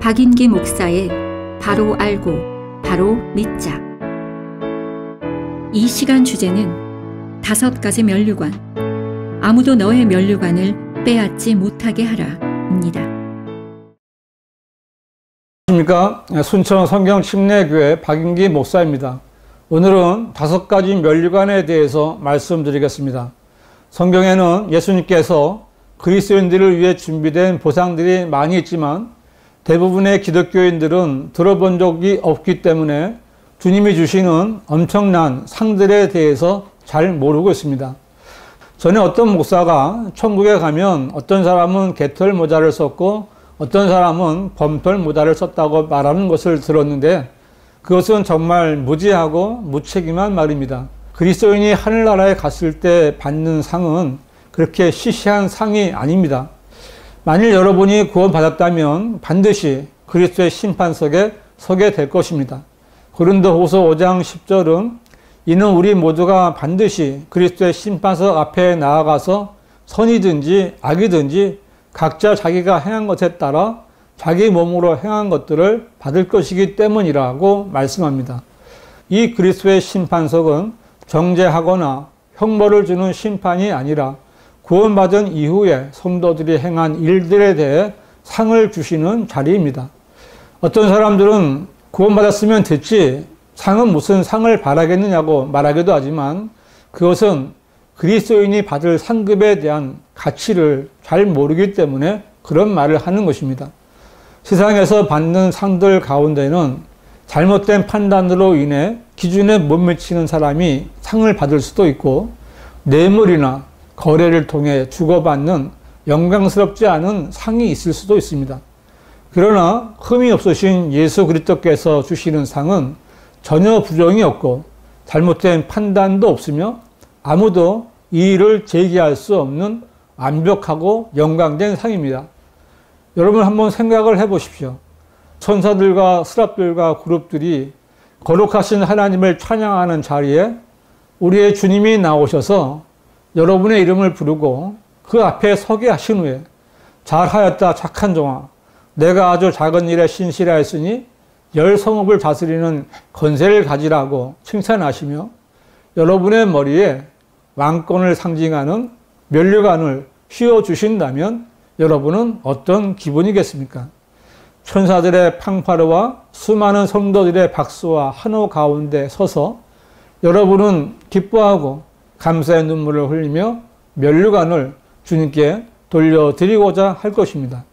박인기 목사의 바로 알고 바로 믿자. 이 시간 주제는 5가지 면류관, 아무도 너의 면류관을 빼앗지 못하게 하라입니다. 안녕하십니까. 순천 성경침례교회 박인기 목사입니다. 오늘은 5가지 면류관에 대해서 말씀드리겠습니다. 성경에는 예수님께서 그리스도인들을 위해 준비된 보상들이 많이 있지만 대부분의 기독교인들은 들어본 적이 없기 때문에 주님이 주시는 엄청난 상들에 대해서 잘 모르고 있습니다. 전에 어떤 목사가 천국에 가면 어떤 사람은 개털 모자를 썼고 어떤 사람은 범털 모자를 썼다고 말하는 것을 들었는데 그것은 정말 무지하고 무책임한 말입니다. 그리스도인이 하늘나라에 갔을 때 받는 상은 그렇게 시시한 상이 아닙니다. 만일 여러분이 구원받았다면 반드시 그리스도의 심판석에 서게 될 것입니다. 고린도후서 5장 10절은 이는 우리 모두가 반드시 그리스도의 심판석 앞에 나아가서 선이든지 악이든지 각자 자기가 행한 것에 따라 자기 몸으로 행한 것들을 받을 것이기 때문이라고 말씀합니다. 이 그리스도의 심판석은 정죄하거나 형벌을 주는 심판이 아니라 구원받은 이후에 성도들이 행한 일들에 대해 상을 주시는 자리입니다. 어떤 사람들은 구원받았으면 됐지 상은 무슨 상을 바라겠느냐고 말하기도 하지만 그것은 그리스도인이 받을 상급에 대한 가치를 잘 모르기 때문에 그런 말을 하는 것입니다. 세상에서 받는 상들 가운데는 잘못된 판단으로 인해 기준에 못 미치는 사람이 상을 받을 수도 있고 뇌물이나 거래를 통해 주고받는 영광스럽지 않은 상이 있을 수도 있습니다. 그러나 흠이 없으신 예수 그리스도께서 주시는 상은 전혀 부정이 없고 잘못된 판단도 없으며 아무도 이의를 제기할 수 없는 완벽하고 영광된 상입니다. 여러분 한번 생각을 해보십시오. 천사들과 스랍들과 그룹들이 거룩하신 하나님을 찬양하는 자리에 우리의 주님이 나오셔서 여러분의 이름을 부르고 그 앞에 서게 하신 후에 잘하였다 착한 종아, 내가 아주 작은 일에 신실하였으니 10성읍을 다스리는 권세를 가지라고 칭찬하시며 여러분의 머리에 왕권을 상징하는 면류관을 씌워주신다면 여러분은 어떤 기분이겠습니까? 천사들의 팡파르와 수많은 성도들의 박수와 환호 가운데 서서 여러분은 기뻐하고 감사의 눈물을 흘리며 면류관을 주님께 돌려드리고자 할 것입니다.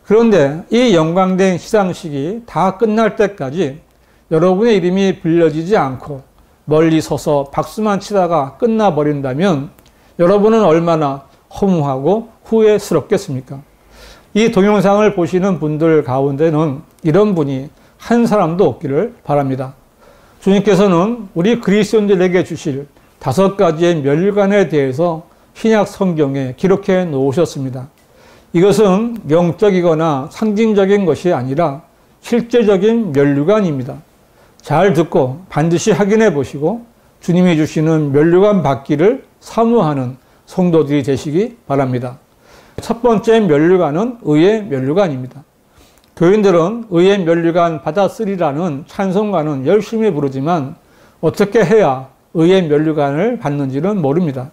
그런데 이 영광된 시상식이 다 끝날 때까지 여러분의 이름이 불려지지 않고 멀리 서서 박수만 치다가 끝나버린다면 여러분은 얼마나 허무하고 후회스럽겠습니까? 이 동영상을 보시는 분들 가운데는 이런 분이 한 사람도 없기를 바랍니다. 주님께서는 우리 그리스도인들에게 주실 5가지의 면류관에 대해서 신약 성경에 기록해 놓으셨습니다. 이것은 영적이거나 상징적인 것이 아니라 실제적인 면류관입니다. 잘 듣고 반드시 확인해 보시고 주님이 주시는 면류관 받기를 사모하는 성도들이 되시기 바랍니다. 첫 번째 면류관은 의의 면류관입니다. 교인들은 의의 면류관 받았으리라는 찬송가는 열심히 부르지만 어떻게 해야 의의 면류관을 받는지는 모릅니다.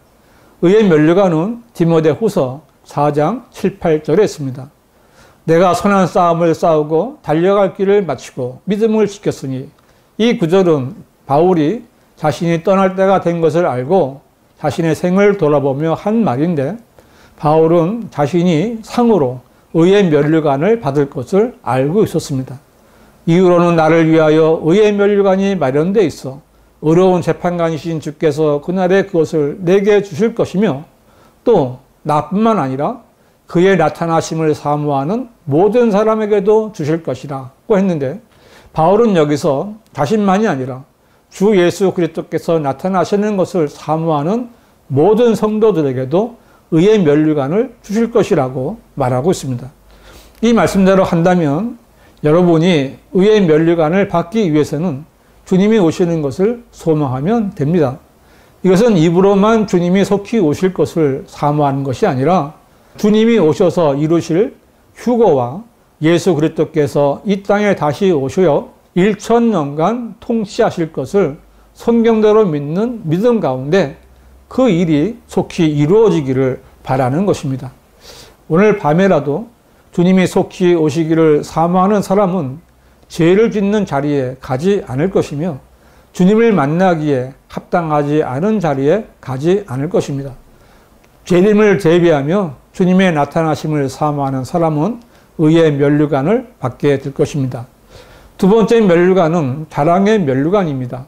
의의 면류관은 디모데후서 4장 7, 8절에 있습니다. 내가 선한 싸움을 싸우고 달려갈 길을 마치고 믿음을 지켰으니 이 구절은 바울이 자신이 떠날 때가 된 것을 알고 자신의 생을 돌아보며 한 말인데 바울은 자신이 상으로 의의 면류관을 받을 것을 알고 있었습니다. 이후로는 나를 위하여 의의 면류관이 마련되어 있어 의로운 재판관이신 주께서 그날에 그것을 내게 주실 것이며 또 나뿐만 아니라 그의 나타나심을 사모하는 모든 사람에게도 주실 것이라고 했는데 바울은 여기서 자신만이 아니라 주 예수 그리스도께서 나타나시는 것을 사모하는 모든 성도들에게도 의의 면류관을 주실 것이라고 말하고 있습니다. 이 말씀대로 한다면 여러분이 의의 면류관을 받기 위해서는 주님이 오시는 것을 소망하면 됩니다. 이것은 입으로만 주님이 속히 오실 것을 사모하는 것이 아니라 주님이 오셔서 이루실 휴거와 예수 그리스도께서 이 땅에 다시 오셔 1000년간 통치하실 것을 성경대로 믿는 믿음 가운데 그 일이 속히 이루어지기를 바라는 것입니다. 오늘 밤에라도 주님이 속히 오시기를 사모하는 사람은 죄를 짓는 자리에 가지 않을 것이며 주님을 만나기에 합당하지 않은 자리에 가지 않을 것입니다. 재림을 대비하며 주님의 나타나심을 사모하는 사람은 의의 면류관을 받게 될 것입니다. 두 번째 면류관은 자랑의 면류관입니다.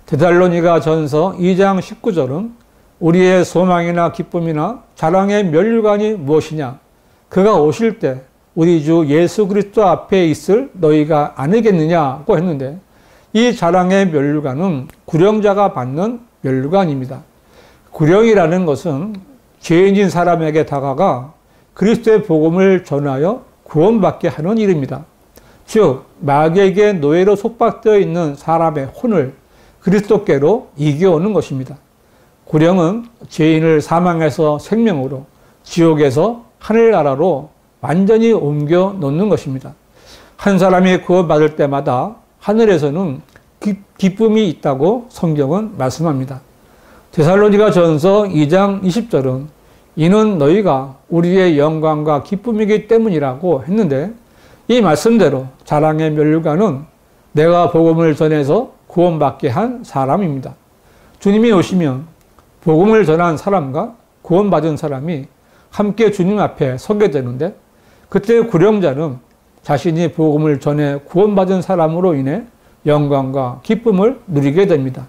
데살로니가 전서 2장 19절은 우리의 소망이나 기쁨이나 자랑의 면류관이 무엇이냐? 그가 오실 때 우리 주 예수 그리스도 앞에 있을 너희가 아니겠느냐고 했는데 이 자랑의 면류관은 구령자가 받는 면류관입니다. 구령이라는 것은 죄인인 사람에게 다가가 그리스도의 복음을 전하여 구원받게 하는 일입니다. 즉 마귀에게 노예로 속박되어 있는 사람의 혼을 그리스도께로 이겨오는 것입니다. 구령은 죄인을 사망에서 생명으로, 지옥에서 하늘나라로 완전히 옮겨 놓는 것입니다. 한 사람이 구원받을 때마다 하늘에서는 기쁨이 있다고 성경은 말씀합니다. 데살로니가 전서 2장 20절은 이는 너희가 우리의 영광과 기쁨이기 때문이라고 했는데 이 말씀대로 자랑의 면류관은 내가 복음을 전해서 구원받게 한 사람입니다. 주님이 오시면 복음을 전한 사람과 구원받은 사람이 함께 주님 앞에 서게 되는데 그때 구령자는 자신이 복음을 전해 구원받은 사람으로 인해 영광과 기쁨을 누리게 됩니다.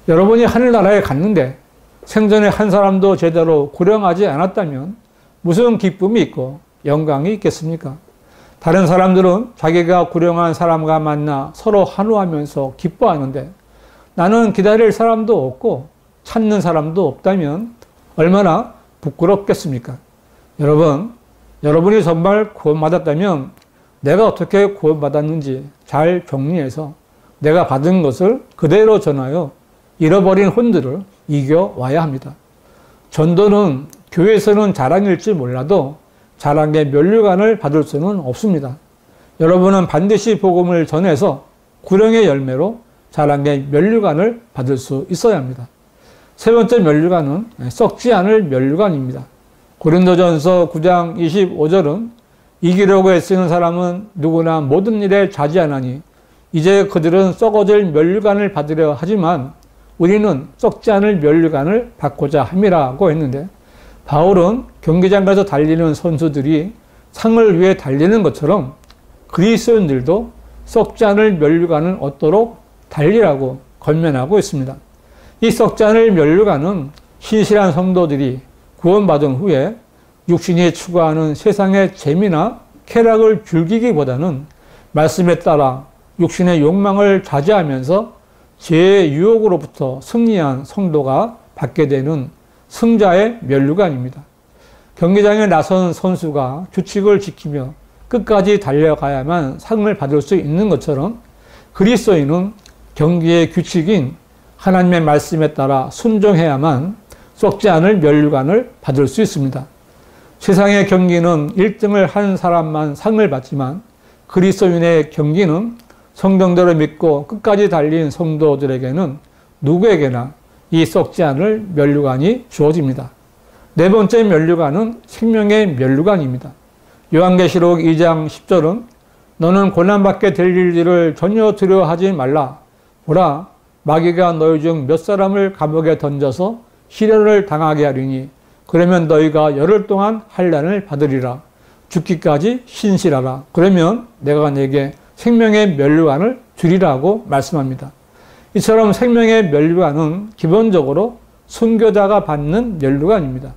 여러분이 하늘나라에 갔는데 생전에 한 사람도 제대로 구령하지 않았다면 무슨 기쁨이 있고 영광이 있겠습니까? 다른 사람들은 자기가 구령한 사람과 만나 서로 환호하면서 기뻐하는데 나는 기다릴 사람도 없고 찾는 사람도 없다면 얼마나 부끄럽겠습니까? 여러분이 정말 구원받았다면 내가 어떻게 구원받았는지 잘 정리해서 내가 받은 것을 그대로 전하여 잃어버린 혼들을 이겨와야 합니다. 전도는 교회에서는 자랑일지 몰라도 자랑의 면류관을 받을 수는 없습니다. 여러분은 반드시 복음을 전해서 구령의 열매로 자랑의 면류관을 받을 수 있어야 합니다. 세 번째 면류관은 썩지 않을 면류관입니다. 고린도전서 9장 25절은 이기려고 애쓰는 사람은 누구나 모든 일에 자지하나니 이제 그들은 썩어질 면류관을 받으려 하지만 우리는 썩지 않을 면류관을 받고자 함이라고 했는데 바울은 경기장에서 달리는 선수들이 상을 위해 달리는 것처럼 그리스도인들도 썩지 않을 면류관을 얻도록 달리라고 권면하고 있습니다. 이 썩지 않을 면류관은 신실한 성도들이 구원받은 후에 육신이 추구하는 세상의 재미나 쾌락을 즐기기보다는 말씀에 따라 육신의 욕망을 자제하면서 죄의 유혹으로부터 승리한 성도가 받게 되는 승자의 면류관입니다. 경기장에 나선 선수가 규칙을 지키며 끝까지 달려가야만 상을 받을 수 있는 것처럼 그리스도인은 경기의 규칙인 하나님의 말씀에 따라 순종해야만 썩지 않을 면류관을 받을 수 있습니다. 세상의 경기는 1등을 한 사람만 상을 받지만 그리스도인의 경기는 성경대로 믿고 끝까지 달린 성도들에게는 누구에게나 이 썩지 않을 면류관이 주어집니다. 네 번째 면류관은 생명의 면류관입니다. 요한계시록 2장 10절은 너는 고난받게 될 일들을 전혀 두려워하지 말라. 보라, 마귀가 너희 중 몇 사람을 감옥에 던져서 시련을 당하게 하리니 그러면 너희가 열흘 동안 환난을 받으리라. 죽기까지 신실하라. 그러면 내가 네게 생명의 면류관을 주리라고 말씀합니다. 이처럼 생명의 면류관은 기본적으로 순교자가 받는 면류관입니다.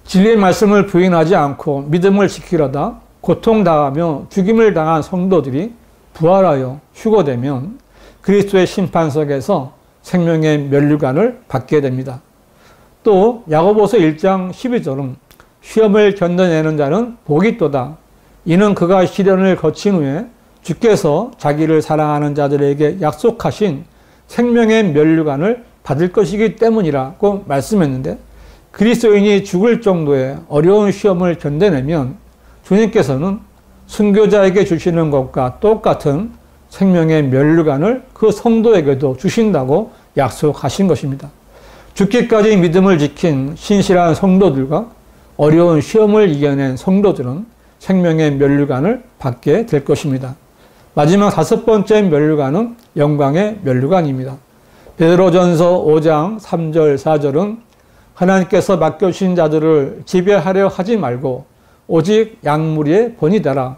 진리의 말씀을 부인하지 않고 믿음을 지키려다 고통당하며 죽임을 당한 성도들이 부활하여 휴거되면 그리스도의 심판석에서 생명의 면류관을 받게 됩니다. 또 야고보서 1장 12절은 시험을 견뎌내는 자는 복이 있도다. 이는 그가 시련을 거친 후에 주께서 자기를 사랑하는 자들에게 약속하신 생명의 면류관을 받을 것이기 때문이라고 말씀했는데 그리스도인이 죽을 정도의 어려운 시험을 견뎌내면 주님께서는 순교자에게 주시는 것과 똑같은 생명의 면류관을 그 성도에게도 주신다고 약속하신 것입니다. 죽기까지 믿음을 지킨 신실한 성도들과 어려운 시험을 이겨낸 성도들은 생명의 면류관을 받게 될 것입니다. 마지막 5번째 면류관은 영광의 면류관입니다. 베드로전서 5장 3절 4절은 하나님께서 맡겨주신 자들을 지배하려 하지 말고 오직 양무리에 본이되라.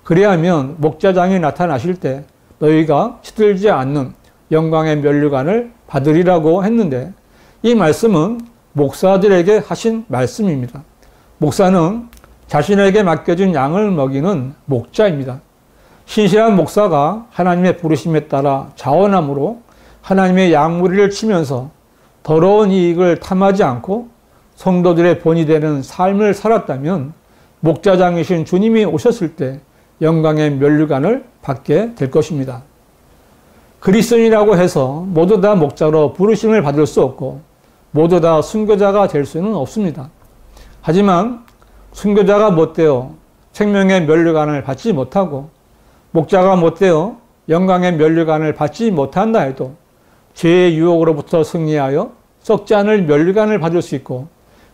그리하면 목자장이 나타나실 때 너희가 시들지 않는 영광의 면류관을 받으리라고 했는데, 이 말씀은 목사들에게 하신 말씀입니다. 목사는 자신에게 맡겨진 양을 먹이는 목자입니다. 신실한 목사가 하나님의 부르심에 따라 자원함으로 하나님의 양무리를 치면서 더러운 이익을 탐하지 않고 성도들의 본이 되는 삶을 살았다면 목자장이신 주님이 오셨을 때 영광의 면류관을 받게 될 것입니다. 그리스도인이라고 해서 모두 다 목자로 부르심을 받을 수 없고 모두 다 순교자가 될 수는 없습니다. 하지만 순교자가 못되어 생명의 면류관을 받지 못하고 목자가 못되어 영광의 면류관을 받지 못한다 해도 죄의 유혹으로부터 승리하여 썩지 않을 면류관을 받을 수 있고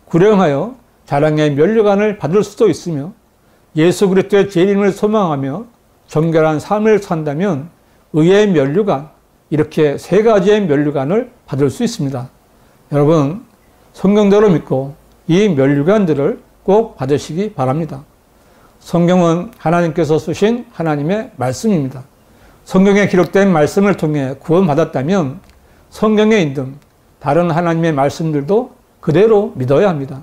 구령하여 자랑의 면류관을 받을 수도 있으며 예수 그리스도의 재림을 소망하며 정결한 삶을 산다면 의의 면류관, 이렇게 3가지의 면류관을 받을 수 있습니다. 여러분, 성경대로 믿고 이 면류관들을 꼭 받으시기 바랍니다. 성경은 하나님께서 쓰신 하나님의 말씀입니다. 성경에 기록된 말씀을 통해 구원받았다면 성경에 있는 다른 하나님의 말씀들도 그대로 믿어야 합니다.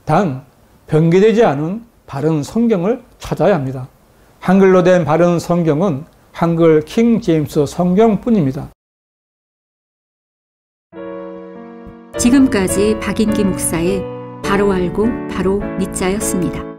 단, 변개되지 않은 바른 성경을 찾아야 합니다. 한글로 된 바른 성경은 한글 킹 제임스 성경뿐입니다. 지금까지 박인기 목사의 바로 알고 바로 믿자였습니다.